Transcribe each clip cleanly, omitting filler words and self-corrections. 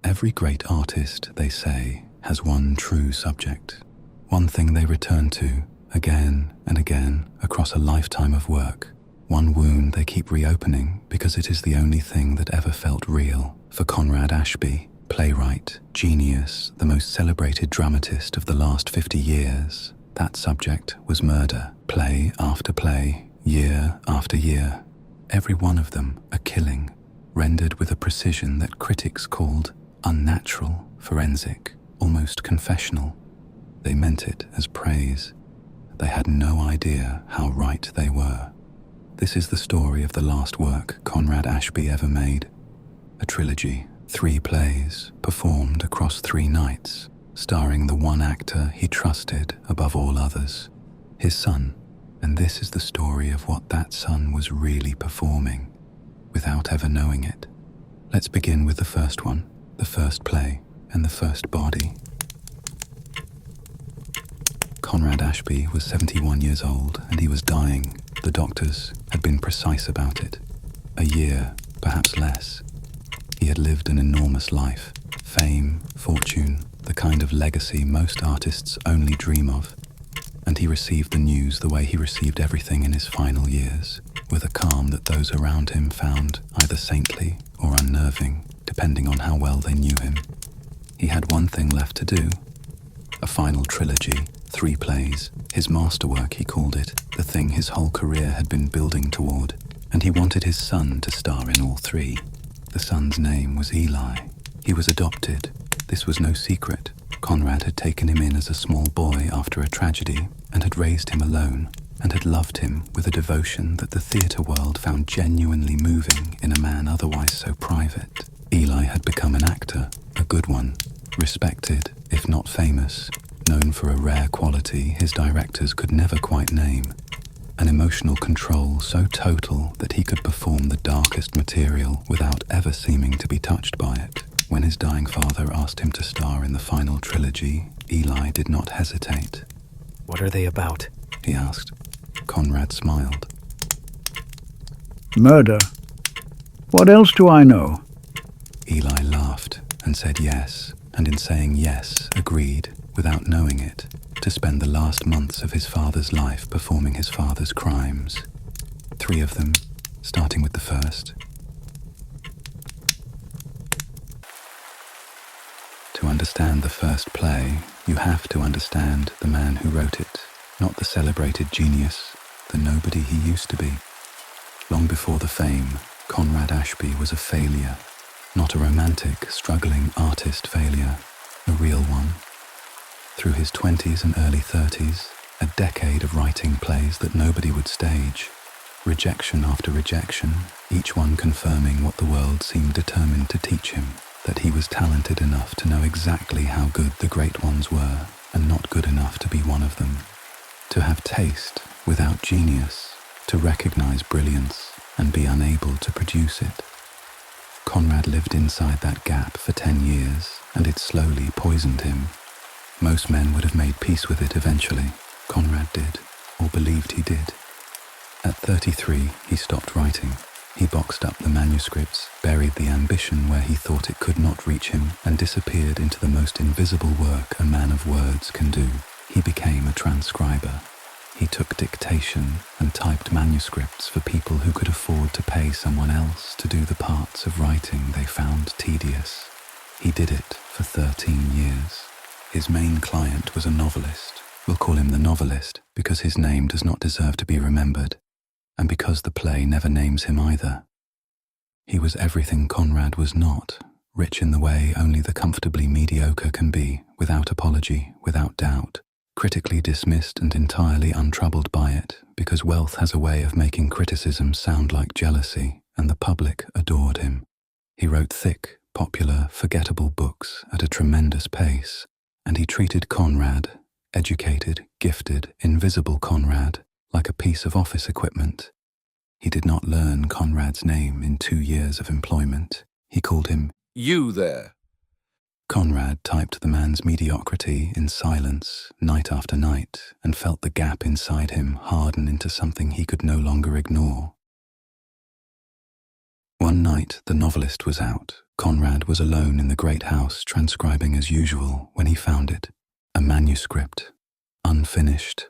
Every great artist, they say, has one true subject, one thing they return to again and again across a lifetime of work, one wound they keep reopening because it is the only thing that ever felt real. For Conrad Ashby, playwright, genius, the most celebrated dramatist of the last 50 years, that subject was murder. Play after play, year after year, every one of them a killing, rendered with a precision that critics called unnatural, forensic, almost confessional. They meant it as praise. They had no idea how right they were. This is the story of the last work Conrad Ashby ever made. A trilogy, 3 plays, performed across 3 nights, starring the one actor he trusted above all others, his son. And this is the story of what that son was really performing, without ever knowing it. Let's begin with the first one, the first play, and the first body. Conrad Ashby was 71 years old, and he was dying. The doctors had been precise about it. A year, perhaps less. He had lived an enormous life. Fame, fortune, the kind of legacy most artists only dream of. And he received the news the way he received everything in his final years, with a calm that those around him found either saintly or unnerving, depending on how well they knew him. He had one thing left to do. A final trilogy, 3 plays, his masterwork he called it, the thing his whole career had been building toward, and he wanted his son to star in all 3. The son's name was Eli. He was adopted. This was no secret. Conrad had taken him in as a small boy after a tragedy and had raised him alone and had loved him with a devotion that the theatre world found genuinely moving in a man otherwise so private. Eli had become an actor, a good one, respected, if not famous, known for a rare quality his directors could never quite name, an emotional control so total that he could perform the darkest material without ever seeming to be touched by it. When his dying father asked him to star in the final trilogy, Eli did not hesitate. "What are they about?" he asked. Conrad smiled. "Murder. What else do I know?" Eli laughed and said yes, and in saying yes, agreed, without knowing it, to spend the last months of his father's life performing his father's crimes. 3 of them, starting with the first. To understand the first play, you have to understand the man who wrote it, not the celebrated genius, the nobody he used to be. Long before the fame, Conrad Ashby was a failure, not a romantic, struggling artist failure, a real one. Through his 20s and early 30s, a decade of writing plays that nobody would stage, rejection after rejection, each one confirming what the world seemed determined to teach him, that he was talented enough to know exactly how good the great ones were, and not good enough to be one of them. To have taste without genius, to recognize brilliance and be unable to produce it. Conrad lived inside that gap for 10 years, and it slowly poisoned him. Most men would have made peace with it eventually. Conrad did, or believed he did. At 33, he stopped writing. He boxed up the manuscripts, buried the ambition where he thought it could not reach him, and disappeared into the most invisible work a man of words can do. He became a transcriber. He took dictation and typed manuscripts for people who could afford to pay someone else to do the parts of writing they found tedious. He did it for 13 years. His main client was a novelist. We'll call him the novelist because his name does not deserve to be remembered, and because the play never names him either. He was everything Conrad was not, rich in the way only the comfortably mediocre can be, without apology, without doubt, critically dismissed and entirely untroubled by it, because wealth has a way of making criticism sound like jealousy, and the public adored him. He wrote thick, popular, forgettable books at a tremendous pace, and he treated Conrad, educated, gifted, invisible Conrad, like a piece of office equipment. He did not learn Conrad's name in 2 years of employment. He called him, "You there." Conrad typed the man's mediocrity in silence, night after night, and felt the gap inside him harden into something he could no longer ignore. One night the novelist was out. Conrad was alone in the great house, transcribing as usual when he found it. A manuscript, unfinished,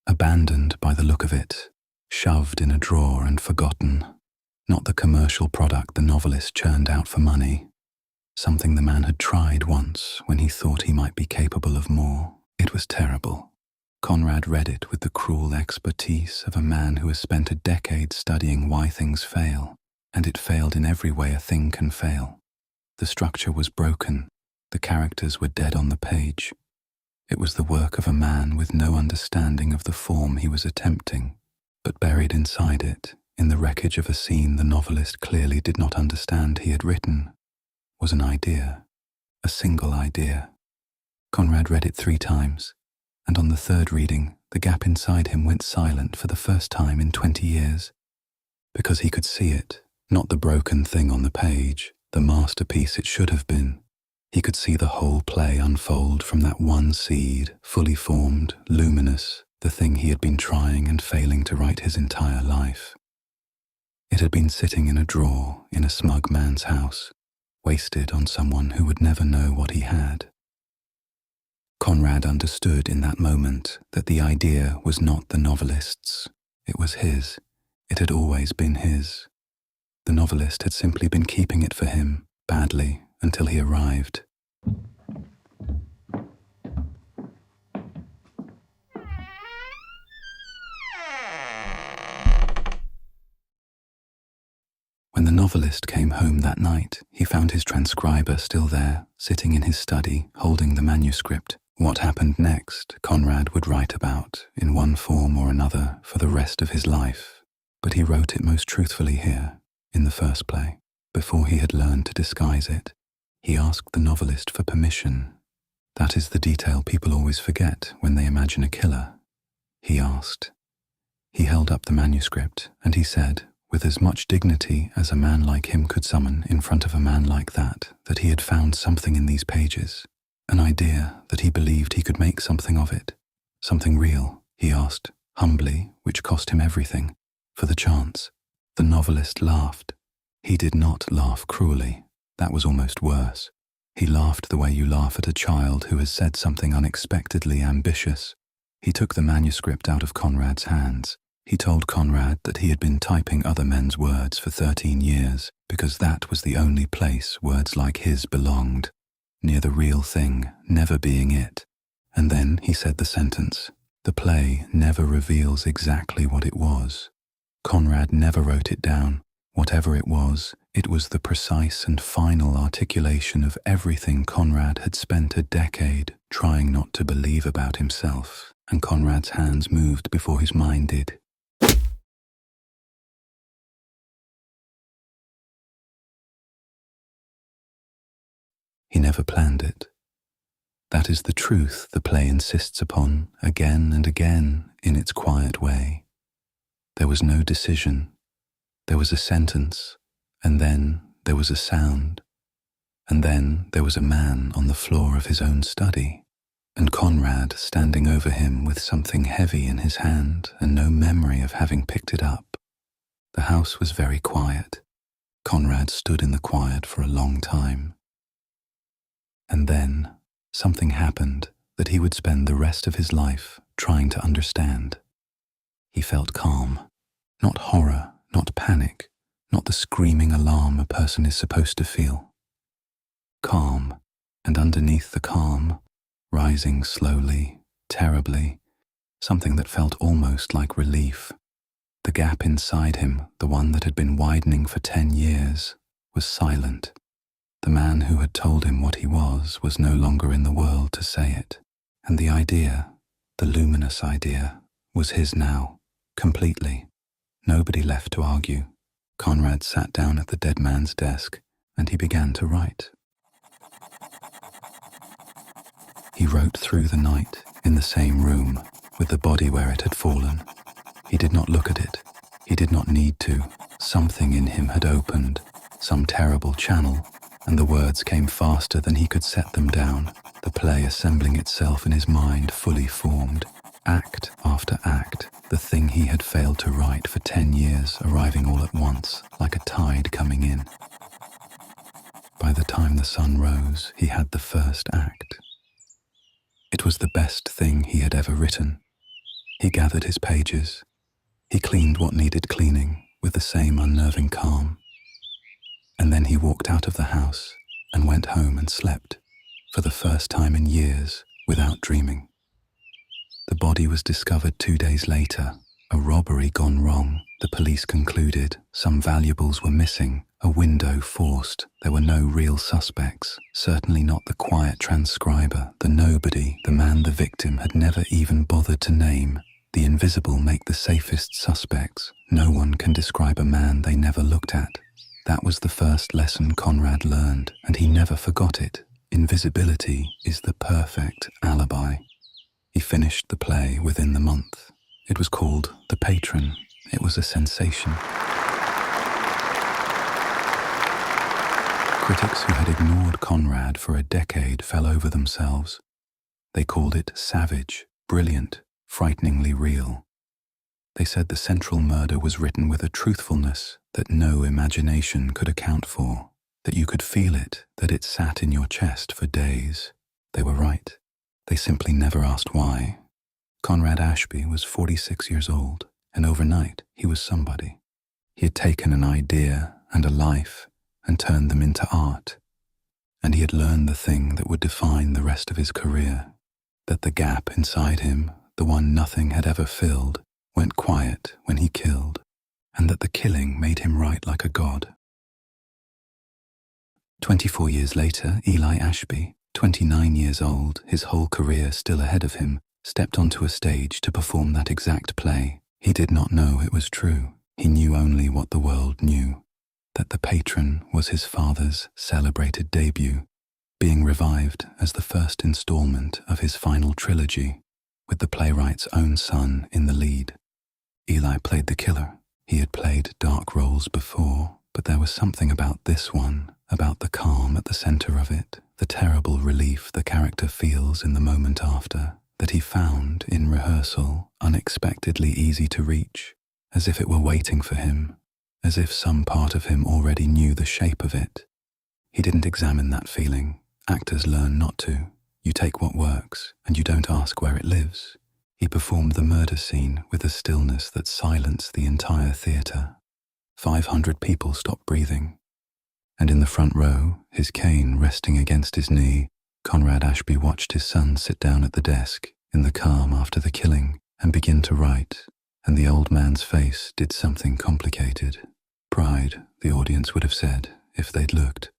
abandoned by the look of it, shoved in a drawer and forgotten. Not the commercial product the novelist churned out for money. Something the man had tried once when he thought he might be capable of more. It was terrible. Conrad read it with the cruel expertise of a man who has spent a decade studying why things fail, and it failed in every way a thing can fail. The structure was broken. The characters were dead on the page. It was the work of a man with no understanding of the form he was attempting, but buried inside it, in the wreckage of a scene the novelist clearly did not understand he had written, was an idea, a single idea. Conrad read it 3 times, and on the 3rd reading, the gap inside him went silent for the first time in 20 years, because he could see it, not the broken thing on the page, the masterpiece it should have been. He could see the whole play unfold from that one seed, fully formed, luminous, the thing he had been trying and failing to write his entire life. It had been sitting in a drawer in a smug man's house, wasted on someone who would never know what he had. Conrad understood in that moment that the idea was not the novelist's. It was his. It had always been his. The novelist had simply been keeping it for him, badly, until he arrived. When the novelist came home that night, he found his transcriber still there, sitting in his study, holding the manuscript. What happened next, Conrad would write about, in one form or another, for the rest of his life. But he wrote it most truthfully here, in the first play, before he had learned to disguise it. He asked the novelist for permission. That is the detail people always forget when they imagine a killer. He asked. He held up the manuscript, and he said, with as much dignity as a man like him could summon in front of a man like that he had found something in these pages, an idea that he believed he could make something of it. Something real, he asked, humbly, which cost him everything, for the chance. The novelist laughed. He did not laugh cruelly. That was almost worse. He laughed the way you laugh at a child who has said something unexpectedly ambitious. He took the manuscript out of Conrad's hands. He told Conrad that he had been typing other men's words for 13 years because that was the only place words like his belonged, near the real thing, never being it. And then he said the sentence, "The play never reveals exactly what it was." Conrad never wrote it down. Whatever it was the precise and final articulation of everything Conrad had spent a decade trying not to believe about himself, and Conrad's hands moved before his mind did. He never planned it. That is the truth the play insists upon again and again in its quiet way. There was no decision. There was a sentence, and then there was a sound, and then there was a man on the floor of his own study, and Conrad standing over him with something heavy in his hand and no memory of having picked it up. The house was very quiet. Conrad stood in the quiet for a long time. And then something happened that he would spend the rest of his life trying to understand. He felt calm, not horror, not panic, not the screaming alarm a person is supposed to feel. Calm, and underneath the calm, rising slowly, terribly, something that felt almost like relief. The gap inside him, the one that had been widening for 10 years, was silent. The man who had told him what he was no longer in the world to say it. And the idea, the luminous idea, was his now, completely. Nobody left to argue. Conrad sat down at the dead man's desk, and he began to write. He wrote through the night, in the same room, with the body where it had fallen. He did not look at it. He did not need to. Something in him had opened, some terrible channel, and the words came faster than he could set them down, the play assembling itself in his mind fully formed, Act after act, the thing he had failed to write for 10 years arriving all at once, like a tide coming in. By the time the sun rose, he had the first act. It was the best thing he had ever written. He gathered his pages. He cleaned what needed cleaning with the same unnerving calm. And then he walked out of the house and went home and slept, for the first time in years, without dreaming. The body was discovered 2 days later, a robbery gone wrong. The police concluded some valuables were missing, a window forced. There were no real suspects, certainly not the quiet transcriber, the nobody, the man the victim had never even bothered to name. The invisible make the safest suspects. No one can describe a man they never looked at. That was the first lesson Conrad learned, and he never forgot it. Invisibility is the perfect alibi. He finished the play within the month. It was called The Patron. It was a sensation. Critics who had ignored Conrad for a decade fell over themselves. They called it savage, brilliant, frighteningly real. They said the central murder was written with a truthfulness that no imagination could account for, that you could feel it, that it sat in your chest for days. They were right. They simply never asked why. Conrad Ashby was 46 years old, and overnight he was somebody. He had taken an idea and a life and turned them into art. And he had learned the thing that would define the rest of his career, that the gap inside him, the one nothing had ever filled, went quiet when he killed, and that the killing made him write like a god. 24 years later, Eli Ashby, 29 years old, his whole career still ahead of him, stepped onto a stage to perform that exact play. He did not know it was true. He knew only what the world knew, that The Patron was his father's celebrated debut, being revived as the first installment of his final trilogy, with the playwright's own son in the lead. Eli played the killer. He had played dark roles before, but there was something about this one, about the calm at the center of it, the terrible relief the character feels in the moment after, that he found in rehearsal unexpectedly easy to reach, as if it were waiting for him, as if some part of him already knew the shape of it. He didn't examine that feeling. Actors learn not to. You take what works, and you don't ask where it lives. He performed the murder scene with a stillness that silenced the entire theatre. 500 people stopped breathing. And in the front row, his cane resting against his knee, Conrad Ashby watched his son sit down at the desk in the calm after the killing and begin to write, and the old man's face did something complicated. Pride, the audience would have said, if they'd looked.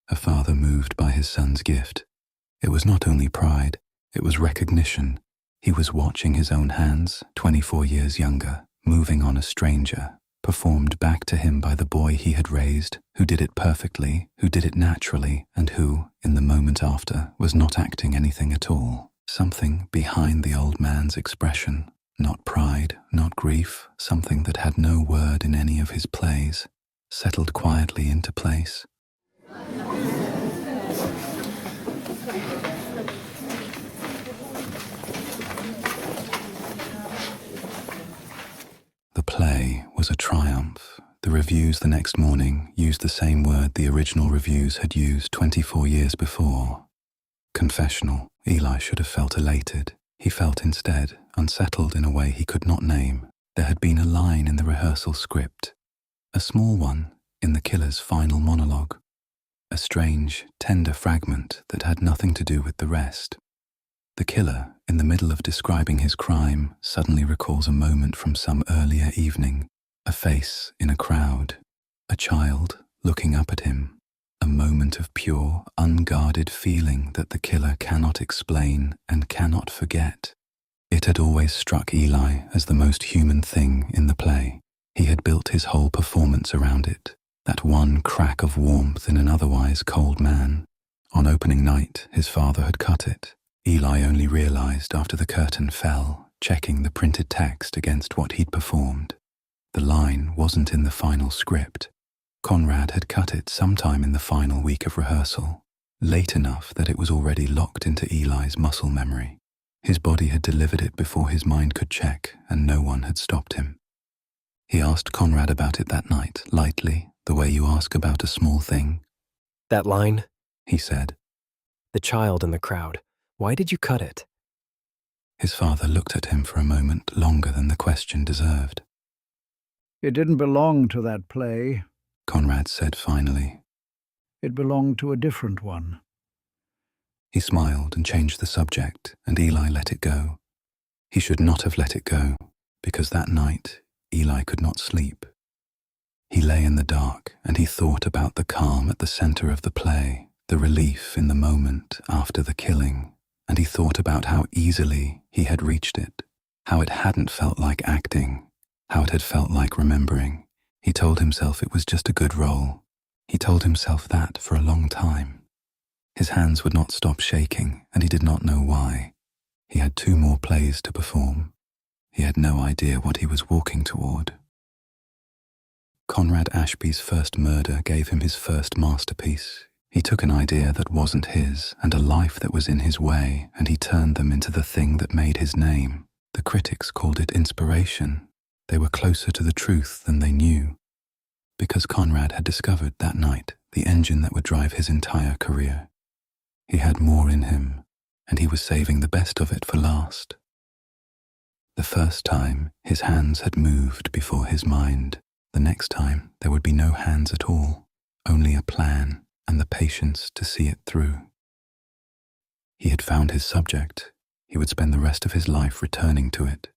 A father moved by his son's gift. It was not only pride, it was recognition. He was watching his own hands, 24 years younger, moving on a stranger, performed back to him by the boy he had raised, who did it perfectly, who did it naturally, and who, in the moment after, was not acting anything at all. Something behind the old man's expression, not pride, not grief, something that had no word in any of his plays, settled quietly into place. The play was a triumph. The reviews the next morning used the same word the original reviews had used 24 years before. Confessional. Eli should have felt elated. He felt instead unsettled in a way he could not name. There had been a line in the rehearsal script, a small one in the killer's final monologue, a strange, tender fragment that had nothing to do with the rest. The killer, in the middle of describing his crime, suddenly recalls a moment from some earlier evening, a face in a crowd, a child looking up at him, a moment of pure, unguarded feeling that the killer cannot explain and cannot forget. It had always struck Eli as the most human thing in the play. He had built his whole performance around it, that one crack of warmth in an otherwise cold man. On opening night, his father had cut it. Eli only realized after the curtain fell, checking the printed text against what he'd performed. The line wasn't in the final script. Conrad had cut it sometime in the final week of rehearsal, late enough that it was already locked into Eli's muscle memory. His body had delivered it before his mind could check, and no one had stopped him. He asked Conrad about it that night, lightly, the way you ask about a small thing. That line? He said. The child in the crowd. Why did you cut it? His father looked at him for a moment longer than the question deserved. It didn't belong to that play. Conrad said finally. It belonged to a different one. He smiled and changed the subject, and Eli let it go. He should not have let it go, because that night Eli could not sleep. He lay in the dark, and he thought about the calm at the center of the play, the relief in the moment after the killing, and he thought about how easily he had reached it, how it hadn't felt like acting, how it had felt like remembering. He told himself it was just a good role. He told himself that for a long time. His hands would not stop shaking, and he did not know why. He had 2 more plays to perform. He had no idea what he was walking toward. Conrad Ashby's first murder gave him his first masterpiece. He took an idea that wasn't his and a life that was in his way, and he turned them into the thing that made his name. The critics called it inspiration. They were closer to the truth than they knew, because Conrad had discovered that night the engine that would drive his entire career. He had more in him, and he was saving the best of it for last. The first time, his hands had moved before his mind. The next time, there would be no hands at all, only a plan and the patience to see it through. He had found his subject. He would spend the rest of his life returning to it.